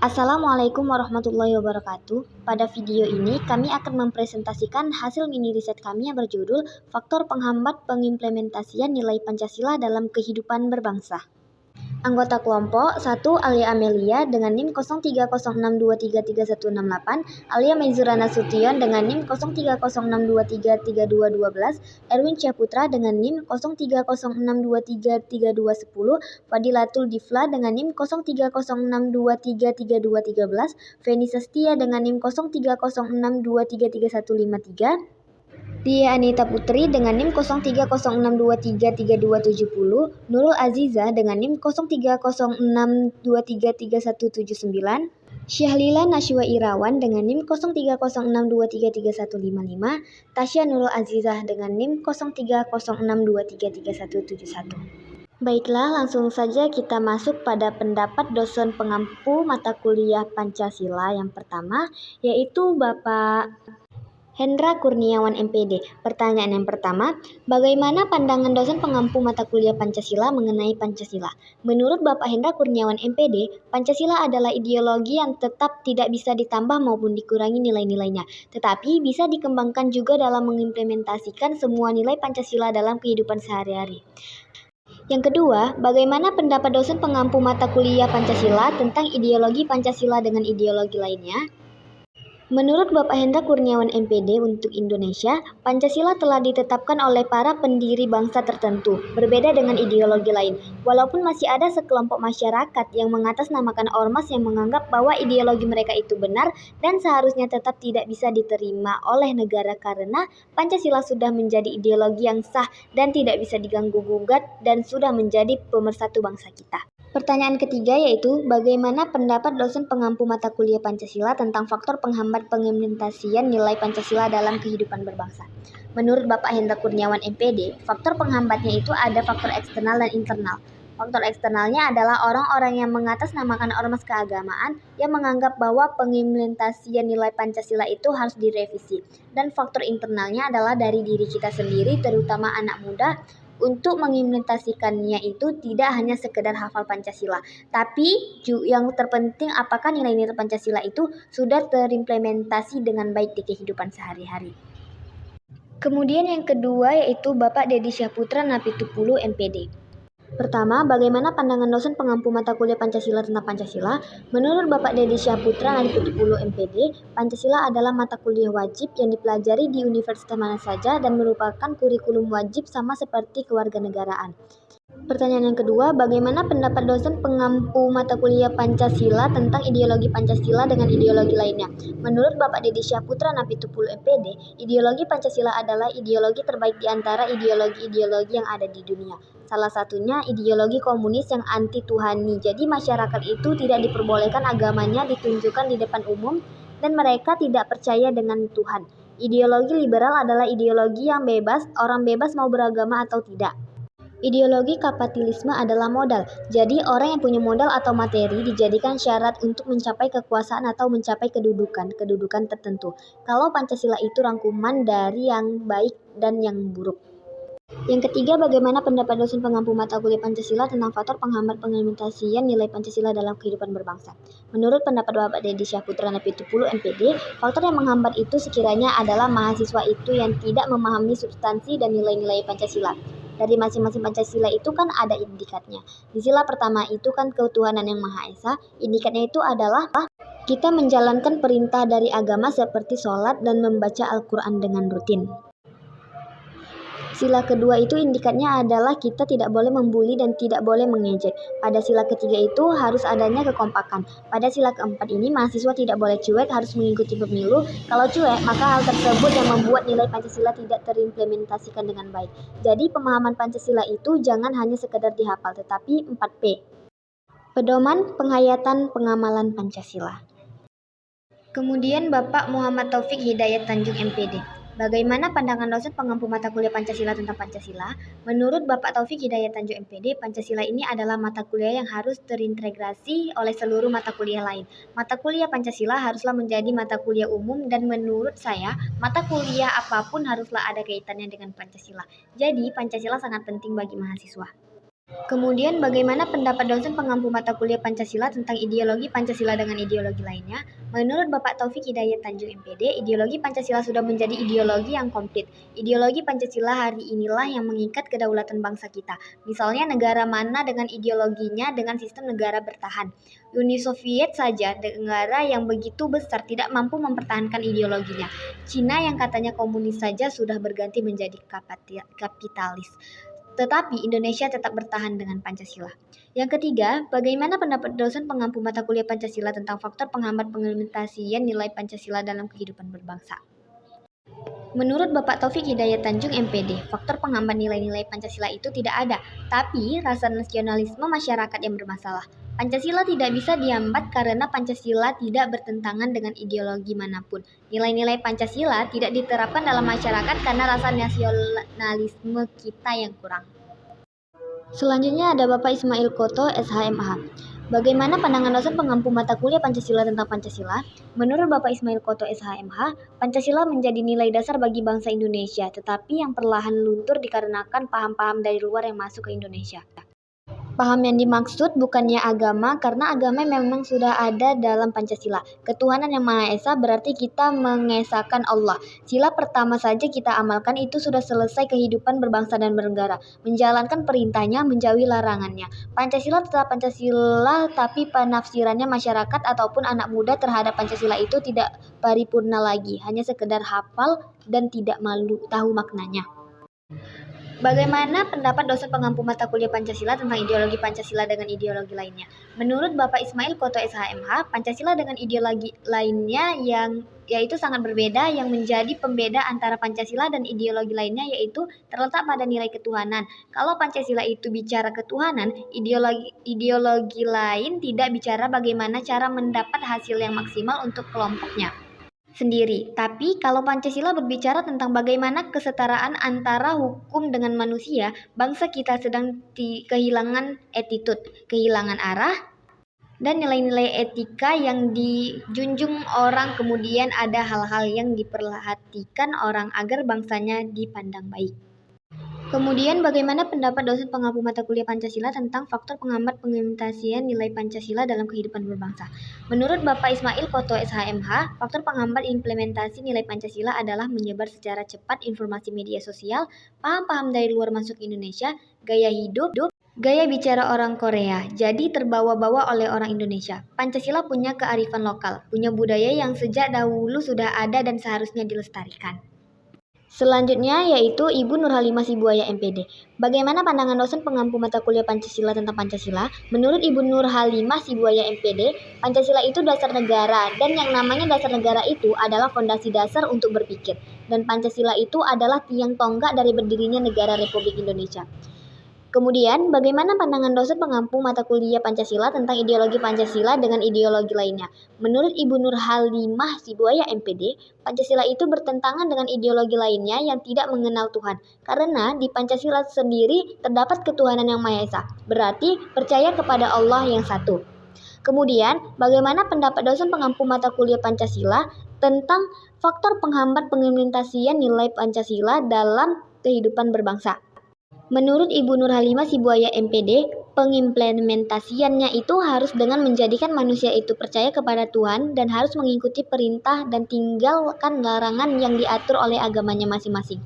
Assalamualaikum warahmatullahi wabarakatuh. Pada video ini, kami akan mempresentasikan hasil mini riset kami yang berjudul Faktor Penghambat Pengimplementasian Nilai Pancasila dalam Kehidupan Berbangsa. Anggota kelompok 1 Alia Amelia dengan NIM 0306233168, Alia Mezura Nasution dengan NIM 0306233212, Erwin Syahputra dengan NIM 0306233210, Fadilatul Difla dengan NIM 0306233213, Feni Sastia dengan NIM 0306233153, Dia Anita Putri dengan NIM 0306233270, Nurul Aziza dengan NIM 0306233179, Syahlila Nashwa Irawan dengan NIM 0306233155, Tasya Nurul Azizah dengan NIM 0306233171. Baiklah, langsung saja kita masuk pada pendapat dosen pengampu mata kuliah Pancasila yang pertama, yaitu Bapak Hendra Kurniawan MPD. Pertanyaan yang pertama, bagaimana pandangan dosen pengampu mata kuliah Pancasila mengenai Pancasila? Menurut Bapak Hendra Kurniawan MPD, Pancasila adalah ideologi yang tetap tidak bisa ditambah maupun dikurangi nilai-nilainya, tetapi bisa dikembangkan juga dalam mengimplementasikan semua nilai Pancasila dalam kehidupan sehari-hari. Yang kedua, bagaimana pendapat dosen pengampu mata kuliah Pancasila tentang ideologi Pancasila dengan ideologi lainnya? Menurut Bapak Hendra Kurniawan MPD untuk Indonesia, Pancasila telah ditetapkan oleh para pendiri bangsa tertentu, berbeda dengan ideologi lain. Walaupun masih ada sekelompok masyarakat yang mengatasnamakan ormas yang menganggap bahwa ideologi mereka itu benar dan seharusnya tetap tidak bisa diterima oleh negara karena Pancasila sudah menjadi ideologi yang sah dan tidak bisa diganggu-gugat dan sudah menjadi pemersatu bangsa kita. Pertanyaan ketiga yaitu, bagaimana pendapat dosen pengampu mata kuliah Pancasila tentang faktor penghambat pengimplementasian nilai Pancasila dalam kehidupan berbangsa? Menurut Bapak Hendra Kurniawan MPD, faktor penghambatnya itu ada faktor eksternal dan internal. Faktor eksternalnya adalah orang-orang yang mengatasnamakan ormas keagamaan yang menganggap bahwa pengimplementasian nilai Pancasila itu harus direvisi. Dan faktor internalnya adalah dari diri kita sendiri, terutama anak muda, untuk mengimplementasikannya itu tidak hanya sekedar hafal Pancasila, tapi yang terpenting apakah nilai-nilai Pancasila itu sudah terimplementasi dengan baik di kehidupan sehari-hari. Kemudian yang kedua yaitu Bapak Dedi Syahputra Napitupulu MPD. Pertama, bagaimana pandangan dosen pengampu mata kuliah Pancasila tentang Pancasila? Menurut Bapak Dedi Syahputra Napitupulu MPD, Pancasila adalah mata kuliah wajib yang dipelajari di universitas mana saja dan merupakan kurikulum wajib sama seperti kewarganegaraan. Pertanyaan yang kedua, bagaimana pendapat dosen pengampu mata kuliah Pancasila tentang ideologi Pancasila dengan ideologi lainnya? Menurut Bapak Dedi Syahputra Napitupulu MPD, ideologi Pancasila adalah ideologi terbaik di antara ideologi-ideologi yang ada di dunia. Salah satunya ideologi komunis yang anti-Tuhani. Jadi masyarakat itu tidak diperbolehkan agamanya ditunjukkan di depan umum dan mereka tidak percaya dengan Tuhan. Ideologi liberal adalah ideologi yang bebas, orang bebas mau beragama atau tidak. Ideologi kapitalisme adalah modal, jadi orang yang punya modal atau materi dijadikan syarat untuk mencapai kekuasaan atau mencapai kedudukan tertentu. Kalau Pancasila itu rangkuman dari yang baik dan yang buruk. Yang ketiga, bagaimana pendapat dosen pengampu mata kuliah Pancasila tentang faktor penghambat pengimplementasian nilai Pancasila dalam kehidupan berbangsa? Menurut pendapat Bapak Dedi Syahputra Napitupulu MPD, faktor yang menghambat itu sekiranya adalah mahasiswa itu yang tidak memahami substansi dan nilai-nilai Pancasila. Dari masing-masing Pancasila itu kan ada indikatnya. Di sila pertama itu kan ketuhanan yang Maha Esa, indikatnya itu adalah kita menjalankan perintah dari agama seperti sholat dan membaca Al-Quran dengan rutin. Sila kedua itu indikatnya adalah kita tidak boleh membuli dan tidak boleh mengejek. Pada sila ketiga itu harus adanya kekompakan. Pada sila keempat ini mahasiswa tidak boleh cuek, harus mengikuti pemilu. Kalau cuek, maka hal tersebut yang membuat nilai Pancasila tidak terimplementasikan dengan baik. Jadi pemahaman Pancasila itu jangan hanya sekedar dihafal, tetapi 4P. Pedoman, penghayatan, pengamalan Pancasila. Kemudian Bapak Muhammad Taufik Hidayat Tanjung MPD. Bagaimana pandangan dosen pengampu mata kuliah Pancasila tentang Pancasila? Menurut Bapak Taufik Hidayat Tanjung MPD, Pancasila ini adalah mata kuliah yang harus terintegrasi oleh seluruh mata kuliah lain. Mata kuliah Pancasila haruslah menjadi mata kuliah umum dan menurut saya, mata kuliah apapun haruslah ada kaitannya dengan Pancasila. Jadi, Pancasila sangat penting bagi mahasiswa. Kemudian bagaimana pendapat dosen pengampu mata kuliah Pancasila tentang ideologi Pancasila dengan ideologi lainnya? Menurut Bapak Taufik Hidayat Tanjung MPD, ideologi Pancasila sudah menjadi ideologi yang komplit. Ideologi Pancasila hari inilah yang mengikat kedaulatan bangsa kita. Misalnya negara mana dengan ideologinya dengan sistem negara bertahan. Uni Soviet saja negara yang begitu besar tidak mampu mempertahankan ideologinya. Cina yang katanya komunis saja sudah berganti menjadi kapitalis. Tetapi Indonesia tetap bertahan dengan Pancasila. Yang ketiga, bagaimana pendapat dosen pengampu mata kuliah Pancasila tentang faktor penghambat pengimplementasian nilai Pancasila dalam kehidupan berbangsa? Menurut Bapak Taufik Hidayat Tanjung MPD, faktor penghambat nilai-nilai Pancasila itu tidak ada, tapi rasa nasionalisme masyarakat yang bermasalah. Pancasila tidak bisa dihambat karena Pancasila tidak bertentangan dengan ideologi manapun. Nilai-nilai Pancasila tidak diterapkan dalam masyarakat karena rasa nasionalisme kita yang kurang. Selanjutnya ada Bapak Ismail Koto, SHMH. Bagaimana pandangan dosen pengampu mata kuliah Pancasila tentang Pancasila? Menurut Bapak Ismail Koto, SHMH, Pancasila menjadi nilai dasar bagi bangsa Indonesia, tetapi yang perlahan luntur dikarenakan paham-paham dari luar yang masuk ke Indonesia. Paham yang dimaksud bukannya agama, karena agama memang sudah ada dalam Pancasila. Ketuhanan yang Maha Esa berarti kita mengesahkan Allah. Sila pertama saja kita amalkan itu sudah selesai kehidupan berbangsa dan bernegara. Menjalankan perintahnya, menjauhi larangannya. Pancasila tetap Pancasila, tapi penafsirannya masyarakat ataupun anak muda terhadap Pancasila itu tidak paripurna lagi, hanya sekedar hafal dan tidak tahu maknanya. Bagaimana pendapat dosen pengampu mata kuliah Pancasila tentang ideologi Pancasila dengan ideologi lainnya? Menurut Bapak Ismail Koto SHMH, Pancasila dengan ideologi lainnya yaitu sangat berbeda. Yang menjadi pembeda antara Pancasila dan ideologi lainnya yaitu terletak pada nilai ketuhanan. Kalau Pancasila itu bicara ketuhanan, ideologi lain tidak bicara bagaimana cara mendapat hasil yang maksimal untuk kelompoknya sendiri. Tapi kalau Pancasila berbicara tentang bagaimana kesetaraan antara hukum dengan manusia, bangsa kita sedang kehilangan attitude, kehilangan arah, dan nilai-nilai etika yang dijunjung orang. Kemudian ada hal-hal yang diperhatikan orang agar bangsanya dipandang baik. Kemudian bagaimana pendapat dosen pengampu mata kuliah Pancasila tentang faktor penghambat pengimplementasian nilai Pancasila dalam kehidupan berbangsa? Menurut Bapak Ismail Koto SHMH, faktor penghambat implementasi nilai Pancasila adalah menyebar secara cepat informasi media sosial, paham-paham dari luar masuk Indonesia, gaya hidup, gaya bicara orang Korea, jadi terbawa-bawa oleh orang Indonesia. Pancasila punya kearifan lokal, punya budaya yang sejak dahulu sudah ada dan seharusnya dilestarikan. Selanjutnya yaitu Ibu Nurhalimah Sibuaya MPD. Bagaimana pandangan dosen pengampu mata kuliah Pancasila tentang Pancasila? Menurut Ibu Nurhalimah Sibuaya MPD, Pancasila itu dasar negara, dan yang namanya dasar negara itu adalah fondasi dasar untuk berpikir. Dan Pancasila itu adalah tiang tonggak dari berdirinya negara Republik Indonesia. Kemudian, bagaimana pandangan dosen pengampu mata kuliah Pancasila tentang ideologi Pancasila dengan ideologi lainnya? Menurut Ibu Nurhalimah Sibuaya MPD, Pancasila itu bertentangan dengan ideologi lainnya yang tidak mengenal Tuhan. Karena di Pancasila sendiri terdapat ketuhanan yang Maha Esa, berarti percaya kepada Allah yang satu. Kemudian, bagaimana pendapat dosen pengampu mata kuliah Pancasila tentang faktor penghambat pengimplementasian nilai Pancasila dalam kehidupan berbangsa? Menurut Ibu Nurhalimah Sibuaya MPD, pengimplementasiannya itu harus dengan menjadikan manusia itu percaya kepada Tuhan dan harus mengikuti perintah dan tinggalkan larangan yang diatur oleh agamanya masing-masing.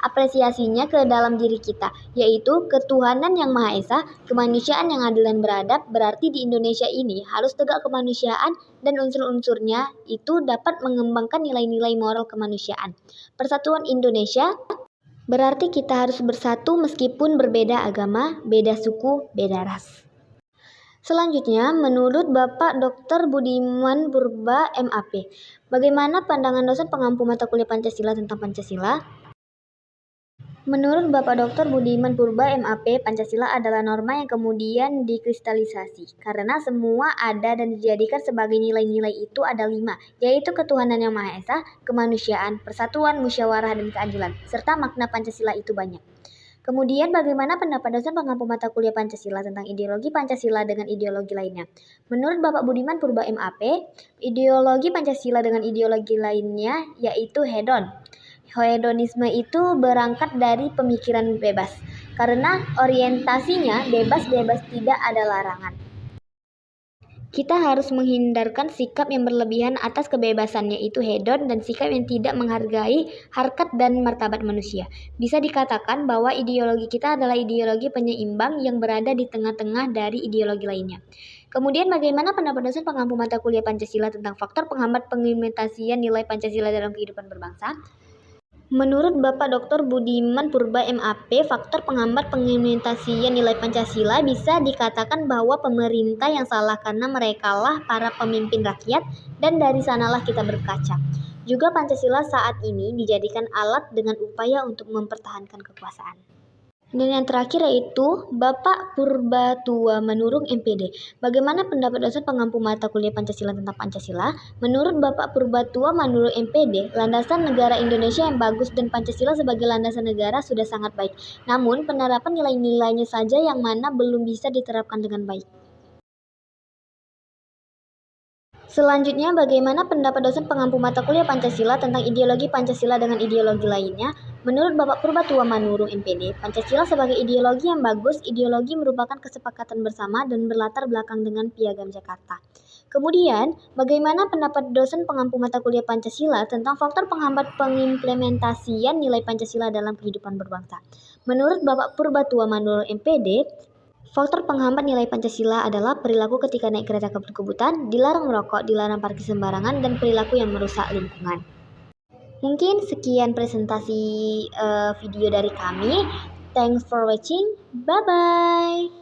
Apresiasinya ke dalam diri kita, yaitu ketuhanan yang Maha Esa, kemanusiaan yang adil dan beradab. Berarti di Indonesia ini harus tegak kemanusiaan dan unsur-unsurnya itu dapat mengembangkan nilai-nilai moral kemanusiaan. Persatuan Indonesia berarti kita harus bersatu meskipun berbeda agama, beda suku, beda ras. Selanjutnya, menurut Bapak Dr. Budiman Purba MAP, bagaimana pandangan dosen pengampu mata kuliah Pancasila tentang Pancasila? Menurut Bapak Dr. Budiman Purba MAP, Pancasila adalah norma yang kemudian dikristalisasi. Karena semua ada dan dijadikan sebagai nilai-nilai itu ada 5, yaitu ketuhanan yang Maha Esa, kemanusiaan, persatuan, musyawarah, dan keadilan. Serta makna Pancasila itu banyak. Kemudian bagaimana pendapat dosen pengampu mata kuliah Pancasila tentang ideologi Pancasila dengan ideologi lainnya? Menurut Bapak Budiman Purba MAP, ideologi Pancasila dengan ideologi lainnya yaitu hedon. Hedonisme itu berangkat dari pemikiran bebas, karena orientasinya bebas-bebas tidak ada larangan. Kita harus menghindarkan sikap yang berlebihan atas kebebasan, yaitu hedon, dan sikap yang tidak menghargai harkat dan martabat manusia. Bisa dikatakan bahwa ideologi kita adalah ideologi penyeimbang yang berada di tengah-tengah dari ideologi lainnya. Kemudian bagaimana pendapat dosen pengampu mata kuliah Pancasila tentang faktor penghambat pengimplementasian nilai Pancasila dalam kehidupan berbangsa? Menurut Bapak Dr. Budiman Purba MAP, faktor penghambat pengimplementasian nilai Pancasila bisa dikatakan bahwa pemerintah yang salah karena merekalah para pemimpin rakyat dan dari sanalah kita berkaca. Juga Pancasila saat ini dijadikan alat dengan upaya untuk mempertahankan kekuasaan. Dan yang terakhir yaitu Bapak Purbatua Manurung MPD. Bagaimana pendapat dosen pengampu mata kuliah Pancasila tentang Pancasila? Menurut Bapak Purbatua Manurung MPD, landasan negara Indonesia yang bagus dan Pancasila sebagai landasan negara sudah sangat baik. Namun penerapan nilai-nilainya saja yang mana belum bisa diterapkan dengan baik. Selanjutnya, bagaimana pendapat dosen pengampu mata kuliah Pancasila tentang ideologi Pancasila dengan ideologi lainnya? Menurut Bapak Purbatua Manurung MPD, Pancasila sebagai ideologi yang bagus, ideologi merupakan kesepakatan bersama dan berlatar belakang dengan Piagam Jakarta. Kemudian, bagaimana pendapat dosen pengampu mata kuliah Pancasila tentang faktor penghambat pengimplementasian nilai Pancasila dalam kehidupan berbangsa? Menurut Bapak Purbatua Manurung MPD, faktor penghambat nilai Pancasila adalah perilaku ketika naik kereta kebut-kebutan, dilarang merokok, dilarang parkir sembarangan, dan perilaku yang merusak lingkungan. Mungkin sekian presentasi video dari kami. Thanks for watching. Bye-bye.